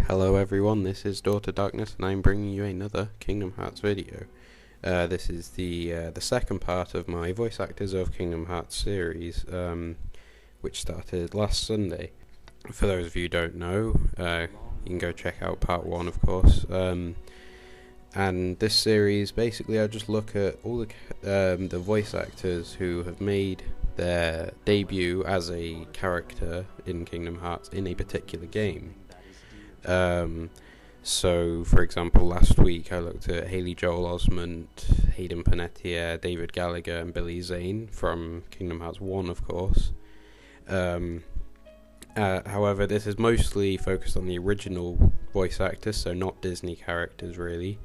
Hello everyone, this is Daughter Darkness and I'm bringing you another Kingdom Hearts video. This is the second part of my Voice Actors of Kingdom Hearts series, which started last Sunday. For those of you who don't know, you can go check out part 1 of course. And this series, basically I just look at all the voice actors who have made their debut as a character in Kingdom Hearts in a particular game. So, for example, last week I looked at Haley Joel Osment, Hayden Panettiere, David Gallagher and Billy Zane from Kingdom Hearts 1, of course. However, this is mostly focused on the original voice actors, so not Disney characters really,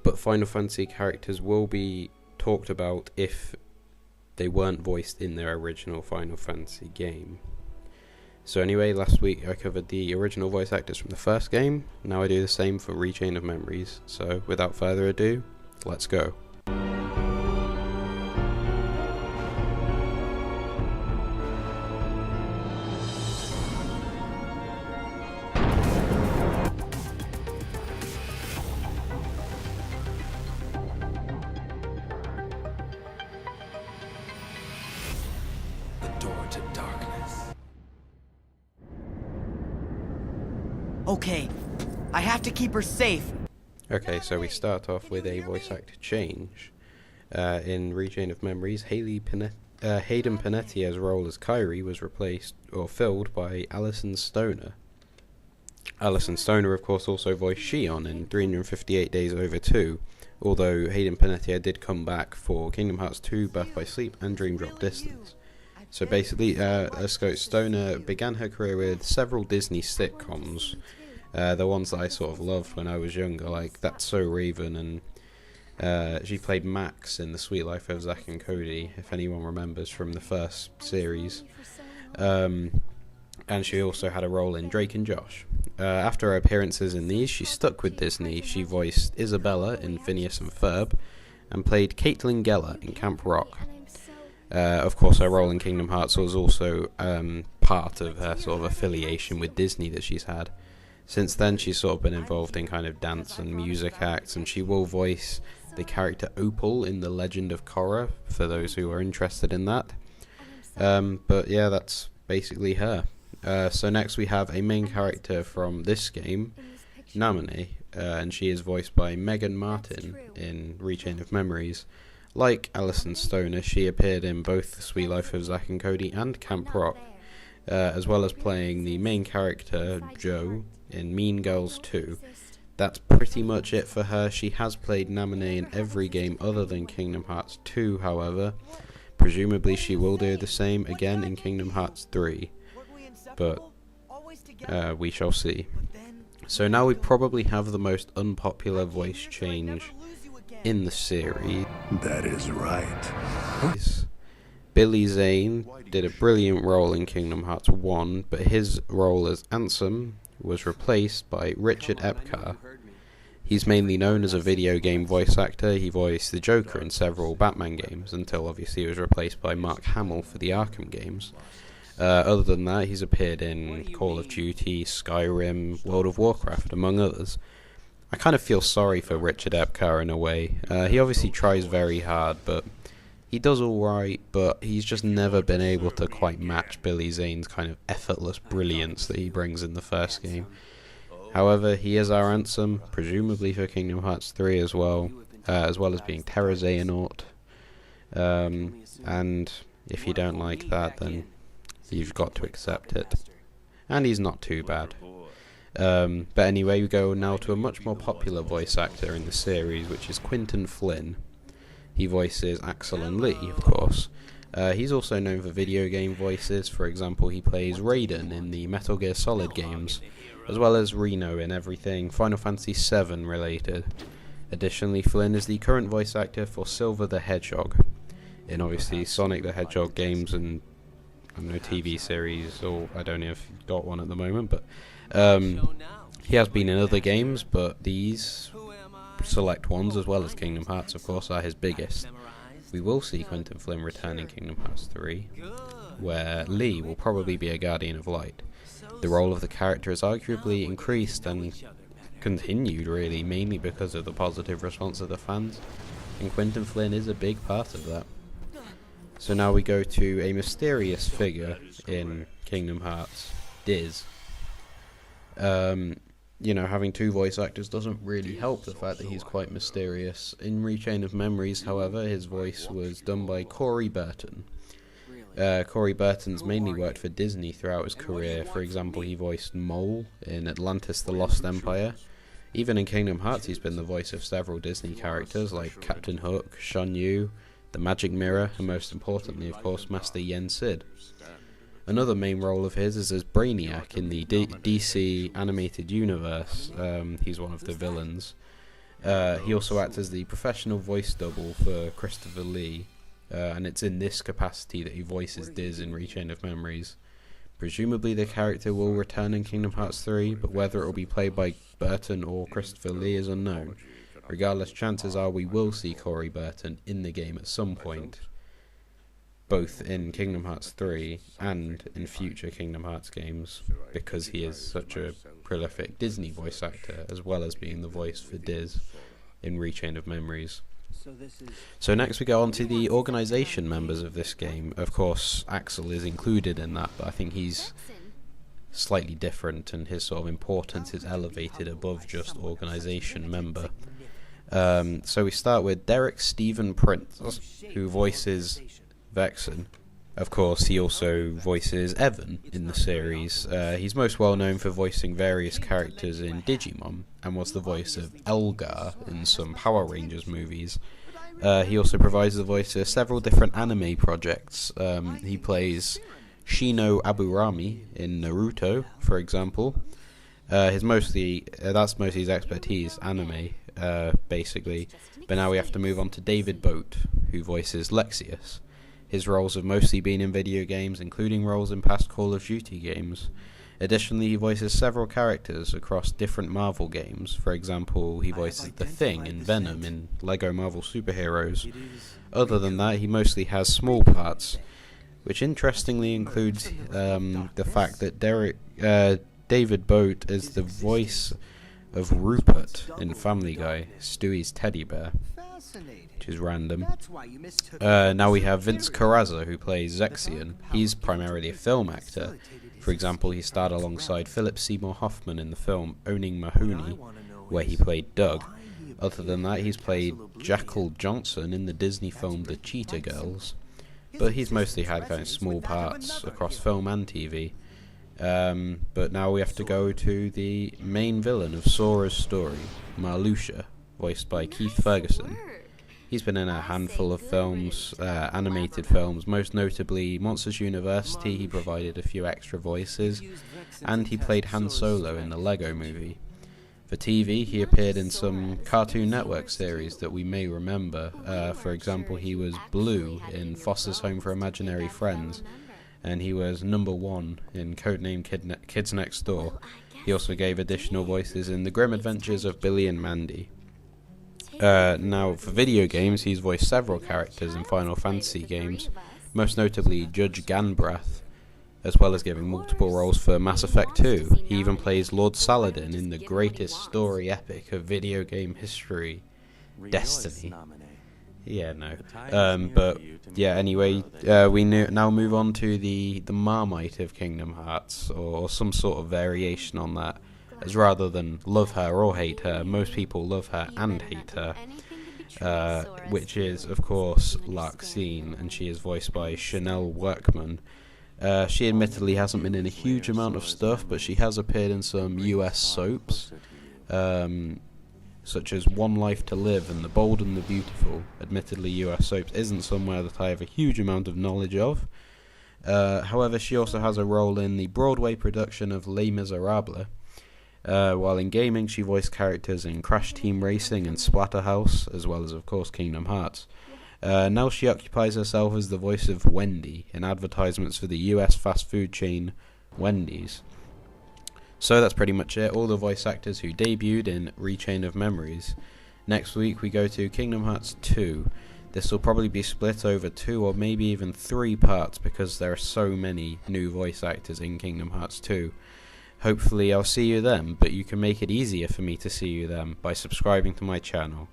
but Final Fantasy characters will be talked about if they weren't voiced in their original Final Fantasy game. So anyway, last week I covered the original voice actors from the first game. Now I do the same for XIII of Memories. So without further ado, let's go. Okay, I have to keep her safe. Okay, so we start off with a voice actor change. In XIII of Memories, Hayden Panettiere's role as Kairi was replaced or filled by Alison Stoner. Alison Stoner, of course, also voiced Xion in 358 Days Over 2, although Hayden Panettiere did come back for Kingdom Hearts 2, Birth by Sleep, and Dream Drop Distance. So basically, Stoner began her career with several Disney sitcoms, the ones that I sort of loved when I was younger, like That's So Raven, and she played Max in The Sweet Life of Zack and Cody, if anyone remembers from the first series. And she also had a role in Drake and Josh. After her appearances in these, she stuck with Disney. She voiced Isabella in Phineas and Ferb, and played Caitlin Geller in Camp Rock. Of course, her role in Kingdom Hearts was also part of her sort of affiliation with Disney that she's had. Since then, she's sort of been involved in kind of dance and music acts, and she will voice the character Opal in The Legend of Korra, for those who are interested in that. But yeah, that's basically her. So next we have a main character from this game, Namine, and she is voiced by Megan Martin in XIII of Memories. Like Alison Stoner, she appeared in both The Sweet Life of Zack and Cody and Camp Rock, as well as playing the main character, Joe, in Mean Girls 2. That's pretty much it for her. She has played Namine in every game other than Kingdom Hearts 2, however. Presumably she will do the same again in Kingdom Hearts 3, but we shall see. So now we probably have the most unpopular voice change in the series. That is right. Billy Zane did a brilliant role in Kingdom Hearts 1, but his role as Ansem was replaced by Richard Epcar. He's mainly known as a video game voice actor. He voiced the Joker in several Batman games, until obviously he was replaced by Mark Hamill for the Arkham games. Other than that, he's appeared in Call of Duty, Skyrim, World of Warcraft, among others. I kind of feel sorry for Richard Epcar in a way. He obviously tries very hard, but he does alright, but he's just never been able to quite match Billy Zane's kind of effortless brilliance that he brings in the first game. However, he is our Ansem, presumably for Kingdom Hearts 3 as well as being Terra Xehanort. And if you don't like that, then you've got to accept it. And he's not too bad. But anyway, we go now to a much more popular voice actor in the series, which is Quinton Flynn. He voices Axel and Lee, of course. He's also known for video game voices. For example, he plays Raiden in the Metal Gear Solid games, as well as Reno in everything Final Fantasy VII related. Additionally, Flynn is the current voice actor for Silver the Hedgehog, in obviously Sonic the Hedgehog games and, I don't know, TV series, or I don't know if he's got one at the moment, but he has been in other games, but these select ones, as well as Kingdom Hearts, of course, are his biggest. We will see Quinton Flynn return in Kingdom Hearts 3, where Lee will probably be a Guardian of Light. The role of the character has arguably increased and continued, really, mainly because of the positive response of the fans, and Quinton Flynn is a big part of that. So now we go to a mysterious figure in Kingdom Hearts, Diz. You know, having two voice actors doesn't really help the fact that he's quite mysterious. In Rechain of Memories, however, his voice was done by Corey Burton. Corey Burton's mainly worked for Disney throughout his career. For example, he voiced Mole in Atlantis the Lost Empire. Even in Kingdom Hearts, he's been the voice of several Disney characters like Captain Hook, Shan Yu, the Magic Mirror, and most importantly, of course, Master Yen Sid. Another main role of his is as Brainiac in the DC animated universe. He's one of the villains. He also acts as the professional voice double for Christopher Lee, and it's in this capacity that he voices Diz in Rechain of Memories. Presumably the character will return in Kingdom Hearts 3, but whether it will be played by Burton or Christopher Lee is unknown. Regardless, chances are we will see Corey Burton in the game at some point, both in Kingdom Hearts 3 and in future Kingdom Hearts games, because he is such a prolific Disney voice actor, as well as being the voice for Diz in Rechain of Memories. So next we go on to the organisation members of this game. Of course, Axel is included in that, but I think he's slightly different, and his sort of importance is elevated above just organisation member. So we start with Derek Stephen Prince, who voices Vexen. Of course, he also voices Evan in the series. He's most well known for voicing various characters in Digimon, and was the voice of Elgar in some Power Rangers movies. He also provides the voice to several different anime projects. He plays Shino Aburami in Naruto, for example. That's mostly his expertise, anime, basically. But now we have to move on to David Boat, who voices Lexius. His roles have mostly been in video games, including roles in past Call of Duty games. Additionally, he voices several characters across different Marvel games. For example, he voices The Thing in Venom in LEGO Marvel Superheroes. Other than that, he mostly has small parts, which interestingly includes the fact that David Boat is the voice of Rupert in Family Guy, Stewie's teddy bear, which is random. Now we have Vince Carrazza, who plays Zexion. He's primarily a film actor. For example, he starred alongside Philip Seymour Hoffman in the film Owning Mahoney, where he played Doug. Other than that, he's played Jackal Johnson in the Disney film The Cheetah Girls, but he's mostly had kind of small parts across film and TV. But now we have to go to the main villain of Sora's story, Marluxia, voiced by Keith Ferguson. He's been in a handful of films, animated films, most notably Monsters University. He provided a few extra voices, and he played Han Solo in the Lego movie. For TV, he appeared in some Cartoon Network series that we may remember. For example, he was Blue in Foster's Home for Imaginary Friends, and he was number 1 in Codename Kids Next Door. He also gave additional voices in The Grim Adventures of Billy and Mandy. Now, for video games, he's voiced several characters in Final Fantasy games, most notably Judge Ganbrath, as well as giving multiple roles for Mass Effect 2. He even plays Lord Saladin in the greatest story epic of video game history, Destiny. Yeah, no. But, yeah, anyway, we now move on to the Marmite of Kingdom Hearts, or some sort of variation on that. As rather than love her or hate her, most people love her and hate her, which is, of course, Larxene, and she is voiced by Chanel Workman. She admittedly hasn't been in a huge amount of stuff, but she has appeared in some US soaps, such as One Life to Live and The Bold and the Beautiful. Admittedly, US soaps isn't somewhere that I have a huge amount of knowledge of. However, she also has a role in the Broadway production of Les Miserables. While in gaming, she voiced characters in Crash Team Racing and Splatterhouse, as well as, of course, Kingdom Hearts. Now she occupies herself as the voice of Wendy in advertisements for the US fast food chain Wendy's. So that's pretty much it, all the voice actors who debuted in Rechain of Memories. Next week we go to Kingdom Hearts 2. This will probably be split over 2 or maybe even 3 parts because there are so many new voice actors in Kingdom Hearts 2. Hopefully I'll see you then, but you can make it easier for me to see you then by subscribing to my channel.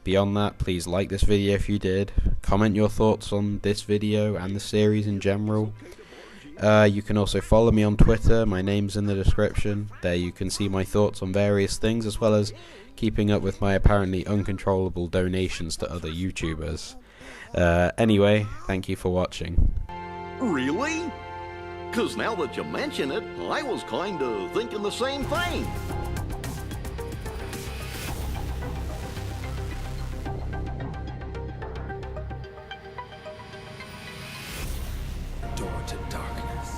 Beyond that, please like this video if you did, comment your thoughts on this video and the series in general. You can also follow me on Twitter, my name's in the description. There you can see my thoughts on various things as well as keeping up with my apparently uncontrollable donations to other YouTubers. Anyway, thank you for watching. Really? 'Cause now that you mention it, I was kinda thinking the same thing. Door to darkness.